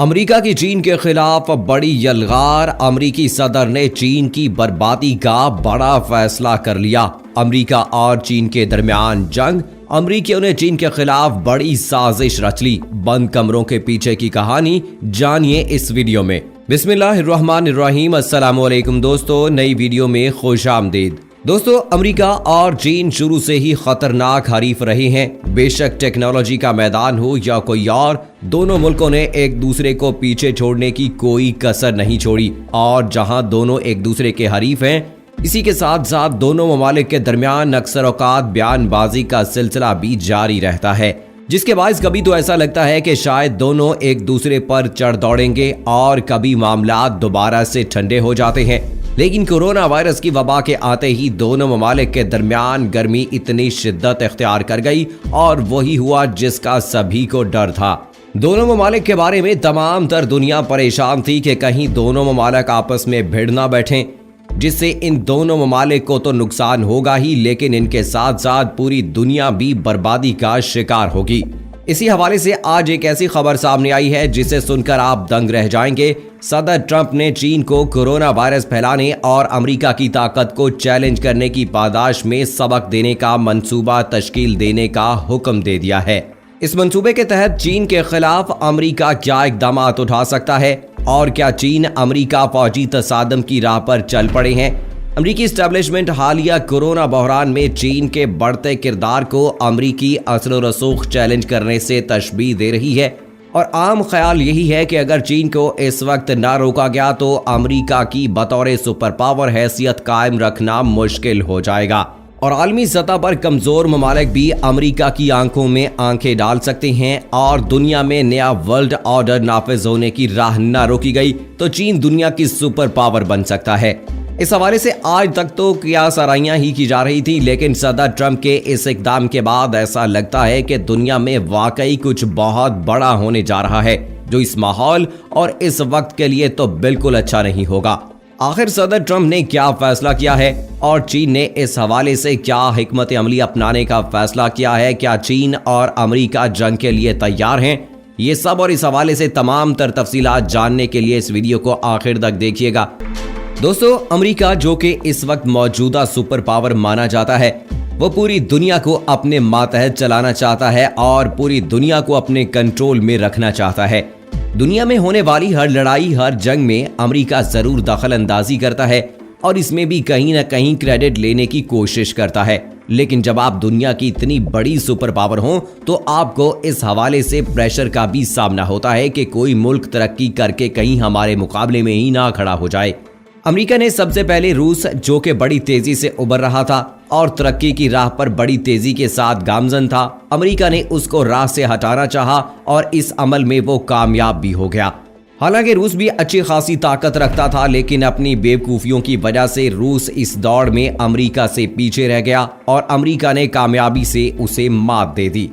امریکہ کی چین کے خلاف بڑی یلغار، امریکی صدر نے چین کی بربادی کا بڑا فیصلہ کر لیا۔ امریکہ اور چین کے درمیان جنگ، امریکیوں نے چین کے خلاف بڑی سازش رچ لی۔ بند کمروں کے پیچھے کی کہانی جانیے اس ویڈیو میں۔ بسم اللہ الرحمن الرحیم۔ السلام علیکم دوستو، نئی ویڈیو میں خوش آمدید۔ دوستو، امریکہ اور چین شروع سے ہی خطرناک حریف رہے ہیں۔ بے شک ٹیکنالوجی کا میدان ہو یا کوئی اور، دونوں ملکوں نے ایک دوسرے کو پیچھے چھوڑنے کی کوئی کسر نہیں چھوڑی، اور جہاں دونوں ایک دوسرے کے حریف ہیں، اسی کے ساتھ ساتھ دونوں ممالک کے درمیان اکثر اوقات بیان بازی کا سلسلہ بھی جاری رہتا ہے، جس کے باعث کبھی تو ایسا لگتا ہے کہ شاید دونوں ایک دوسرے پر چڑھ دوڑیں گے، اور کبھی معاملات دوبارہ سے ٹھنڈے ہو جاتے ہیں۔ لیکن کورونا وائرس کی وبا کے آتے ہی دونوں ممالک کے درمیان گرمی اتنی شدت اختیار کر گئی، اور وہی ہوا جس کا سبھی کو ڈر تھا۔ دونوں ممالک کے بارے میں تمام تر دنیا پریشان تھی کہ کہیں دونوں ممالک آپس میں بھیڑ نہ بیٹھیں، جس سے ان دونوں ممالک کو تو نقصان ہوگا ہی، لیکن ان کے ساتھ ساتھ پوری دنیا بھی بربادی کا شکار ہوگی۔ اسی حوالے سے آج ایک ایسی خبر سامنے آئی ہے جسے سن کر آپ دنگ رہ جائیں گے۔ صدر ٹرمپ نے چین کو کورونا وائرس پھیلانے اور امریکہ کی طاقت کو چیلنج کرنے کی پاداش میں سبق دینے کا منصوبہ تشکیل دینے کا حکم دے دیا ہے۔ اس منصوبے کے تحت چین کے خلاف امریکہ کیا اقدامات اٹھا سکتا ہے، اور کیا چین امریکہ فوجی تصادم کی راہ پر چل پڑے ہیں؟ امریکی اسٹیبلشمنٹ حالیہ کورونا بحران میں چین کے بڑھتے کردار کو امریکی اثر و رسوخ چیلنج کرنے سے تشبیہ دے رہی ہے، اور عام خیال یہی ہے کہ اگر چین کو اس وقت نہ روکا گیا تو امریکہ کی بطور سپر پاور حیثیت قائم رکھنا مشکل ہو جائے گا، اور عالمی سطح پر کمزور ممالک بھی امریکہ کی آنکھوں میں آنکھیں ڈال سکتے ہیں، اور دنیا میں نیا ورلڈ آرڈر نافذ ہونے کی راہ نہ روکی گئی تو چین دنیا کی سپر پاور بن سکتا ہے۔ اس حوالے سے آج تک تو کیا سرائیاں ہی کی جا رہی تھی، لیکن صدر ٹرمپ کے اس اقدام کے بعد ایسا لگتا ہے کہ دنیا میں واقعی کچھ بہت بڑا ہونے جا رہا ہے، جو اس ماحول اور اس وقت کے لیے تو بالکل اچھا نہیں ہوگا۔ آخر صدر ٹرمپ نے کیا فیصلہ کیا ہے، اور چین نے اس حوالے سے کیا حکمت عملی اپنانے کا فیصلہ کیا ہے؟ کیا چین اور امریکہ جنگ کے لیے تیار ہیں؟ یہ سب اور اس حوالے سے تمام تر تفصیلات جاننے کے لیے اس ویڈیو کو آخر تک دیکھیے گا۔ دوستو، امریکہ جو کہ اس وقت موجودہ سپر پاور مانا جاتا ہے، وہ پوری دنیا کو اپنے ماتحت چلانا چاہتا ہے اور پوری دنیا کو اپنے کنٹرول میں رکھنا چاہتا ہے۔ دنیا میں ہونے والی ہر لڑائی، ہر جنگ میں امریکہ ضرور دخل اندازی کرتا ہے، اور اس میں بھی کہیں نہ کہیں کریڈٹ لینے کی کوشش کرتا ہے۔ لیکن جب آپ دنیا کی اتنی بڑی سپر پاور ہوں تو آپ کو اس حوالے سے پریشر کا بھی سامنا ہوتا ہے کہ کوئی ملک ترقی کر کے کہیں ہمارے مقابلے میں ہی نہ کھڑا ہو جائے۔ امریکہ نے سب سے پہلے روس، جو کہ بڑی تیزی سے ابھر رہا تھا اور ترقی کی راہ پر بڑی تیزی کے ساتھ گامزن تھا، امریکہ نے اس کو راہ سے ہٹانا چاہا، اور اس عمل میں وہ کامیاب بھی ہو گیا۔ حالانکہ روس بھی اچھی خاصی طاقت رکھتا تھا، لیکن اپنی بیوقوفیوں کی وجہ سے روس اس دوڑ میں امریکہ سے پیچھے رہ گیا، اور امریکہ نے کامیابی سے اسے مات دے دی۔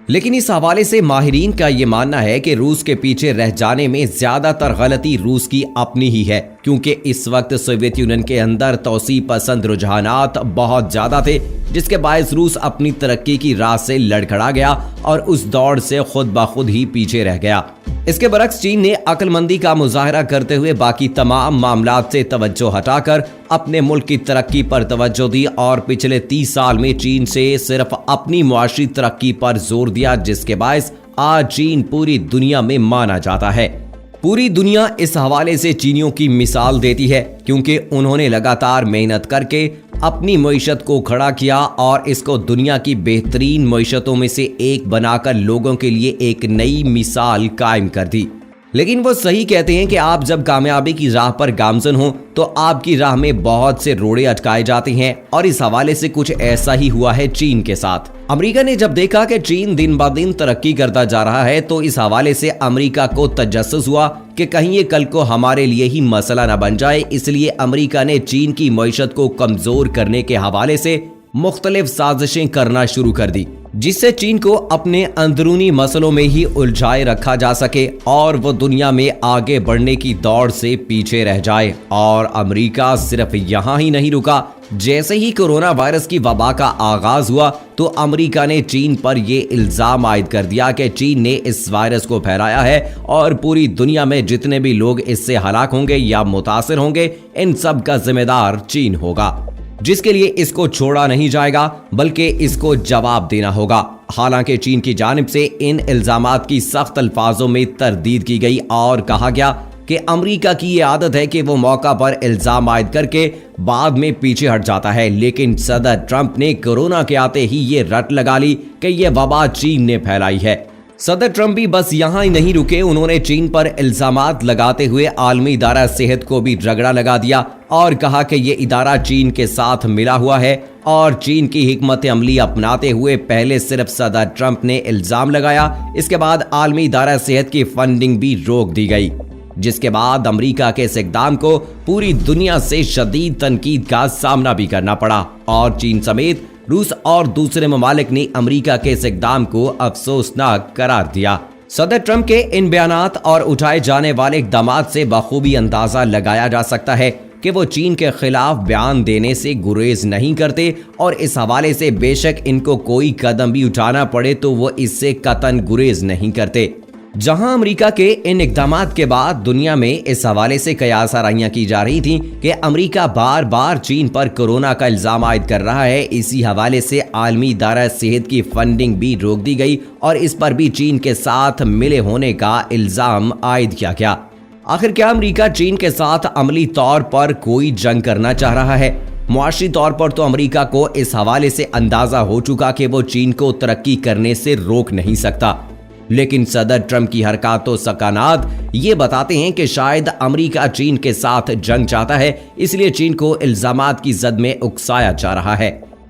لیکن اس حوالے سے ماہرین کا یہ ماننا ہے کہ روس کے پیچھے رہ جانے میں زیادہ تر غلطی روس کی اپنی ہی ہے، کیونکہ اس وقت سوویت یونین کے اندر توسیع پسند رجحانات بہت زیادہ تھے، جس کے باعث روس اپنی ترقی کی راہ سے لڑکھڑا گیا اور اس دوڑ سے خود بخود ہی پیچھے رہ گیا۔ اس کے برعکس چین نے عقل مندی کا مظاہرہ کرتے ہوئے باقی تمام معاملات سے توجہ ہٹا کر اپنے ملک کی ترقی پر توجہ دی، اور پچھلے 30 سال میں چین سے صرف اپنی معاشی ترقی پر زور دیا، جس کے باعث آج چین پوری دنیا میں مانا جاتا ہے۔ پوری دنیا اس حوالے سے چینیوں کی مثال دیتی ہے، کیونکہ انہوں نے لگاتار محنت کر کے اپنی معیشت کو کھڑا کیا اور اس کو دنیا کی بہترین معیشتوں میں سے ایک بنا کر لوگوں کے لیے ایک نئی مثال قائم کر دی۔ لیکن وہ صحیح کہتے ہیں کہ آپ جب کامیابی کی راہ پر گامزن ہوں تو آپ کی راہ میں بہت سے روڑے اٹکائے جاتے ہیں، اور اس حوالے سے کچھ ایسا ہی ہوا ہے چین کے ساتھ۔ امریکہ نے جب دیکھا کہ چین دن بہ دن ترقی کرتا جا رہا ہے تو اس حوالے سے امریکہ کو تجسس ہوا کہ کہیں یہ کل کو ہمارے لیے ہی مسئلہ نہ بن جائے، اس لیے امریکہ نے چین کی معیشت کو کمزور کرنے کے حوالے سے مختلف سازشیں کرنا شروع کر دی، جس سے چین کو اپنے اندرونی مسئلوں میں ہی الجھائے رکھا جا سکے اور وہ دنیا میں آگے بڑھنے کی دوڑ سے پیچھے رہ جائے۔ اور امریکہ صرف یہاں ہی نہیں رکا، जैसे ही कोरोना वायरस की वबा का आगाज हुआ तो अमेरिका ने चीन पर यह इल्जाम आयद कर दिया कि चीन ने इस वायरस को फैलाया है और पूरी दुनिया में जितने भी लोग इससे हलाक होंगे या मुतासिर होंगे, इन सब का जिम्मेदार चीन होगा, जिसके लिए इसको छोड़ा नहीं जाएगा बल्कि इसको जवाब देना होगा। हालांकि चीन की जानिब से इन इल्जामात की सख्त अल्फाजों में तरदीद की गई और कहा गया कि अमेरिका की ये आदत है कि वो मौका पर इल्जाम आयद करके बाद में पीछे हट जाता है, लेकिन सदर ट्रंप ने कोरोना के आते ही ये रट लगा ली कि ये वबा चीन ने फैलाई है। सदर ट्रंप भी बस यहां ही नहीं रुके, उन्होंने चीन पर इल्जामात लगाते हुए आलमी इदारा सेहत को भी रगड़ा लगा दिया और कहा कि ये इदारा चीन के साथ मिला हुआ है और चीन की हिकमत अमली अपनाते हुए पहले सिर्फ सदर ट्रंप ने इल्जाम लगाया, इसके बाद आलमी इदारा सेहत की फंडिंग भी रोक दी गई, जिसके बाद अमेरिका के इस इक़दाम को पूरी दुनिया से शदीद तनकीद का सामना भी करना पड़ा और चीन समेत रूस और दूसरे ममालिक ने अमेरिका के इस इक़दाम को अफसोसनाक करार दिया। सदर ट्रंप के इन बयानात और उठाए जाने वाले इक़दामात से बखूबी अंदाजा लगाया जा सकता है कि वो चीन के खिलाफ बयान देने से गुरेज नहीं करते और इस हवाले से बेशक इनको कोई कदम भी उठाना पड़े तो वो इससे कतन गुरेज नहीं करते। जहां अमेरिका के इन इक़दामात के बाद दुनिया में इस हवाले से कयास आराइयां की जा रही थी कि अमेरिका बार बार चीन पर कोरोना का इल्जाम आयद कर रहा है, इसी हवाले से आलमी इदारा सेहत की फंडिंग भी रोक दी गई और इस पर भी चीन के साथ मिले होने का इल्जाम आयद किया गया। आखिर क्या अमेरिका चीन के साथ अमली तौर पर कोई जंग करना चाह रहा है? मुआशी तौर पर तो अमेरिका को इस हवाले से अंदाजा हो चुका कि वो चीन को तरक्की करने से रोक नहीं सकता, लेकिन सदर ट्रंप की हरकत व सकानात ये बताते हैं कि शायद अमेरिका चीन के साथ जंग चाहता है, इसलिए चीन को इल्जामात की जद में उकसाया जा रहा है।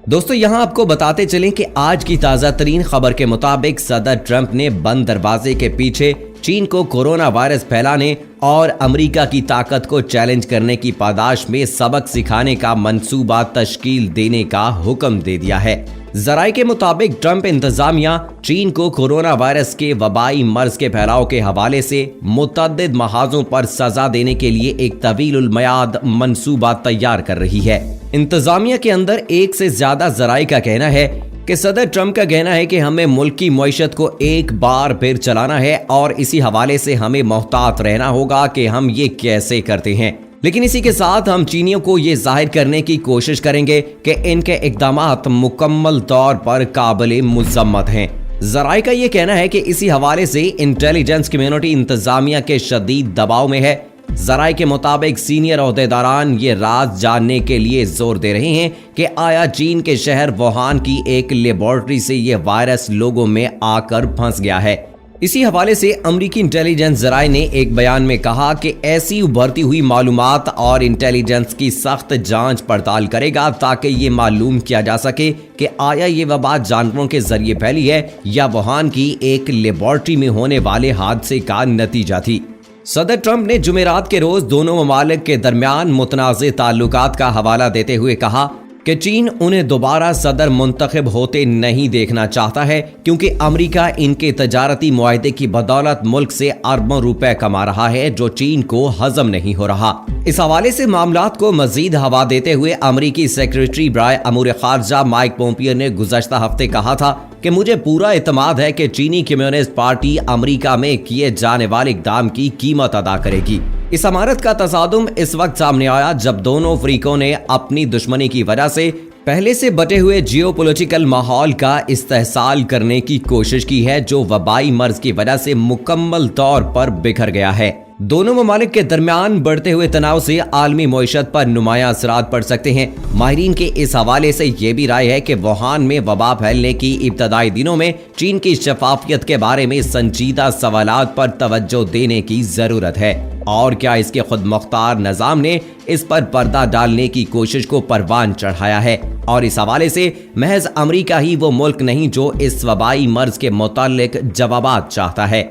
दोस्तों, यहां आपको बताते चलें कि आज की ताज़ा तरीन खबर के मुताबिक सदर ट्रंप ने बंद दरवाजे के पीछे चीन को कोरोना वायरस फैलाने और अमेरिका की ताकत को चैलेंज करने की पादाश में सबक सिखाने का मंसूबा तश्कील देने का हुक्म दे दिया है। जराये के मुताबिक ट्रंप इंतजामिया चीन को कोरोना वायरस के वबाई मर्ज के फैलाव के हवाले से मुतअद्दिद महाजों पर सजा देने के लिए एक तवील मयाद मंसूबा तैयार कर रही है। इंतजामिया के अंदर एक से ज्यादा जराये का कहना है कि सदर ट्रंप का कहना है कि हमें मुल्क की मईशत को एक बार फिर चलाना है और इसी हवाले से हमें मोहतात रहना होगा कि हम ये कैसे करते हैं, लेकिन इसी के साथ हम चीनियों को ये जाहिर करने की कोशिश करेंगे कि इनके इक़दामात मुकम्मल तौर पर काबिल मुज़म्मत हैं। जराये का ये कहना है कि इसी हवाले से इंटेलिजेंस कम्युनिटी इंतजामिया के शदीद दबाव में है। जराये के मुताबिक सीनियर ओहदेदारान ये राज जानने के लिए जोर दे रहे हैं कि आया चीन के शहर वुहान की एक लेबोरेटरी से ये वायरस लोगों में आकर फंस गया है। इसी हवाले से अमरीकी इंटेलिजेंस जराये ने एक बयान में कहा कि ऐसी उभरती हुई मालूमात और इंटेलिजेंस की सख्त जांच पड़ताल करेगा ताकि ये मालूम किया जा सके कि आया ये वबा जानवरों के जरिए फैली है या वुहान की एक लेबोरेटरी में होने वाले हादसे का नतीजा थी। सदर ट्रंप ने जुमेरात के रोज दोनों ममालिक के दरमियान मुतनाज़े ताल्लुकात का हवाला देते हुए कहा कि चीन उन्हें दोबारा सदर मुंतखब होते नहीं देखना चाहता है क्योंकि अमेरिका इनके तजारती मुआहदे की बदौलत मुल्क से अरबों रुपए कमा रहा है जो चीन को हजम नहीं हो रहा। इस हवाले से मामलात को मजीद हवा देते हुए अमरीकी सेक्रेटरी बराए अमूर खारजा माइक पोम्पियो ने गुज़श्ता हफ्ते कहा था कि मुझे पूरा इत्मीनान है कि चीनी कम्युनिस्ट पार्टी अमेरिका में किए जाने वाले इक़दाम की कीमत अदा करेगी। इस अमारत का तसादुम इस वक्त सामने आया जब दोनों फरीकों ने अपनी दुश्मनी की वजह से पहले से बटे हुए जियोपॉलिटिकल माहौल का इस्तेहसाल करने की कोशिश की है जो वबाई मर्ज की वजह से मुकम्मल तौर पर बिखर गया है। दोनों ममालिक के दरमियान बढ़ते हुए तनाव से आलमी मईशत पर नुमायां असरात पड़ सकते हैं। माहिरीन के इस हवाले से ये भी राय है कि वुहान में वबा फैलने की इब्तदाई दिनों में चीन की शफाफियत के बारे में संजीदा सवालात पर तवज्जो देने की जरूरत है और क्या इसके खुद मुख्तार निज़ाम ने इस पर पर्दा डालने की कोशिश को परवान चढ़ाया है और इस हवाले से महज अमेरिका ही वो मुल्क नहीं जो इस वबाई मर्ज के मुताल्लिक जवाबात चाहता है।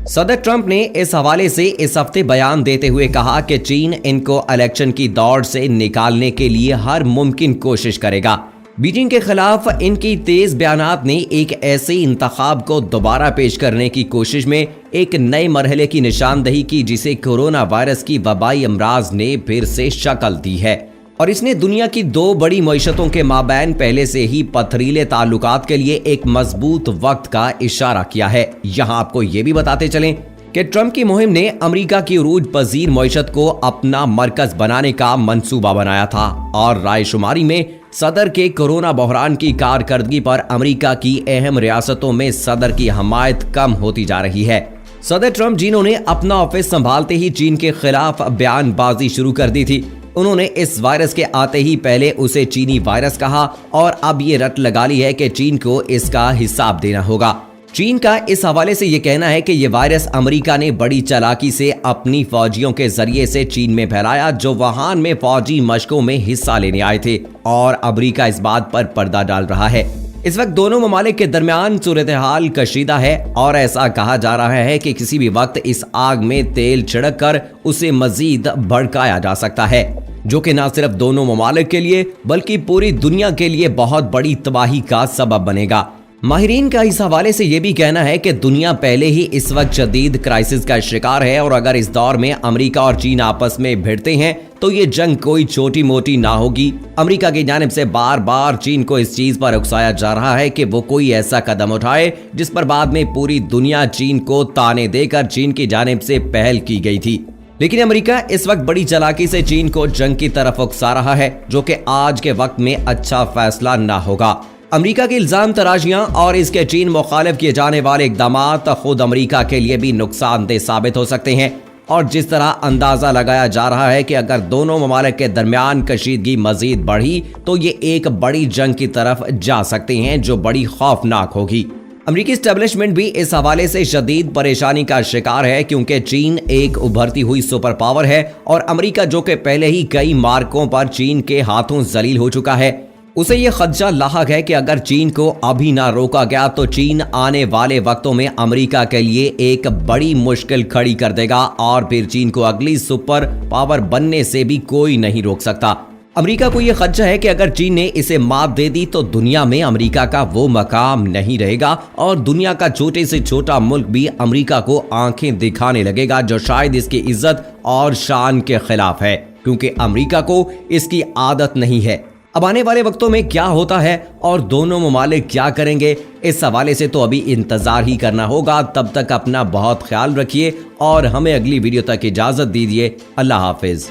सदर ट्रंप ने इस हवाले से इस हफ्ते बयान देते हुए कहा कि चीन इनको इलेक्शन की दौड़ से निकालने के लिए हर मुमकिन कोशिश करेगा। बीजिंग के खिलाफ इनकी तेज बयानात ने एक ऐसे इंतखाब को दोबारा पेश करने की कोशिश में एक नए मरहले की निशानदही की जिसे कोरोना वायरस की वबाई अमराज ने फिर से शक्ल दी है। और इसने दुनिया की दो बड़ी मईशतों के माबैन पहले से ही पथरीले ताल्लुकात के लिए एक मजबूत वक्त का इशारा किया है। यहाँ आपको ये भी बताते चलें कि ट्रंप की मुहिम ने अमेरिका की उरूज पजीर मईशत को अपना मरकज बनाने का मंसूबा बनाया था और रायशुमारी में सदर के कोरोना बहरान की कारकर्दगी पर अमेरिका की अहम रियासतों में सदर की हमायत कम होती जा रही है। सदर ट्रंप जिन्होंने अपना ऑफिस संभालते ही चीन के खिलाफ बयानबाजी शुरू कर दी थी, उन्होंने इस वायरस के आते ही पहले उसे चीनी वायरस कहा और अब ये रट लगा ली है कि चीन को इसका हिसाब देना होगा। चीन का इस हवाले से ये कहना है कि ये वायरस अमेरिका ने बड़ी चालाकी से अपनी फौजियों के जरिए से चीन में फैलाया, जो वुहान में फौजी मशकों में हिस्सा लेने आए थे, और अमेरिका इस बात पर पर्दा डाल रहा है। इस वक्त दोनों ममालिक के दरमियान सूरत हाल कशीदा है और ऐसा कहा जा रहा है कि किसी भी वक्त इस आग में तेल छिड़क कर उसे मजीद भड़काया जा सकता है, जो कि न सिर्फ दोनों ममालिक के लिए बल्कि पूरी दुनिया के लिए बहुत बड़ी तबाही का सबब बनेगा। माहिरीन का इस हवाले से ये भी कहना है कि दुनिया पहले ही इस वक्त शदीद क्राइसिस का शिकार है और अगर इस दौर में अमेरिका और चीन आपस में भिड़ते हैं तो ये जंग कोई छोटी मोटी ना होगी। अमेरिका की जानिब से बार बार चीन को इस चीज पर उकसाया जा रहा है कि वो कोई ऐसा कदम उठाए जिस पर बाद में पूरी दुनिया चीन को ताने देकर चीन की जानिब से पहल की गई थी। लेकिन अमेरिका इस वक्त बड़ी चालाकी से चीन को जंग की तरफ उकसा रहा है, जो कि आज के वक्त में अच्छा फैसला ना होगा। अमेरिका की इल्जाम तराशियां और इसके चीन मुखालिफ किए जाने वाले इकदामात खुद अमेरिका के लिए भी नुकसानदेह साबित हो सकते हैं और जिस तरह अंदाजा लगाया जा रहा है कि अगर दोनों ममालिक के दरमियान कशीदगी मजीद बढ़ी तो ये एक बड़ी जंग की तरफ जा सकते हैं, जो बड़ी खौफनाक होगी। अमेरिकी एस्टेब्लिशमेंट भी इस हवाले से शदीद परेशानी का शिकार है, क्योंकि चीन एक उभरती हुई सुपर पावर है और अमेरिका, जो कि पहले ही कई मार्कों पर चीन के हाथों जलील हो चुका है, उसे ये खदशा लाहक है कि अगर चीन को अभी ना रोका गया तो चीन आने वाले वक्तों में अमेरिका के लिए एक बड़ी मुश्किल खड़ी कर देगा और फिर चीन को अगली सुपर पावर बनने से भी कोई नहीं रोक सकता। अमेरिका को यह खदशा है कि अगर चीन ने इसे मात दे दी तो दुनिया में अमेरिका का वो मकाम नहीं रहेगा और दुनिया का छोटे से छोटा मुल्क भी अमेरिका को आंखें दिखाने लगेगा, जो शायद इसकी इज्जत और शान के खिलाफ है, क्योंकि अमेरिका को इसकी आदत नहीं है। अब आने वाले वक्तों में क्या होता है और दोनों ममालिक क्या करेंगे, इस हवाले से तो अभी इंतजार ही करना होगा। तब तक अपना बहुत ख्याल रखिए और हमें अगली वीडियो तक इजाजत दीजिए। अल्लाह हाफिज।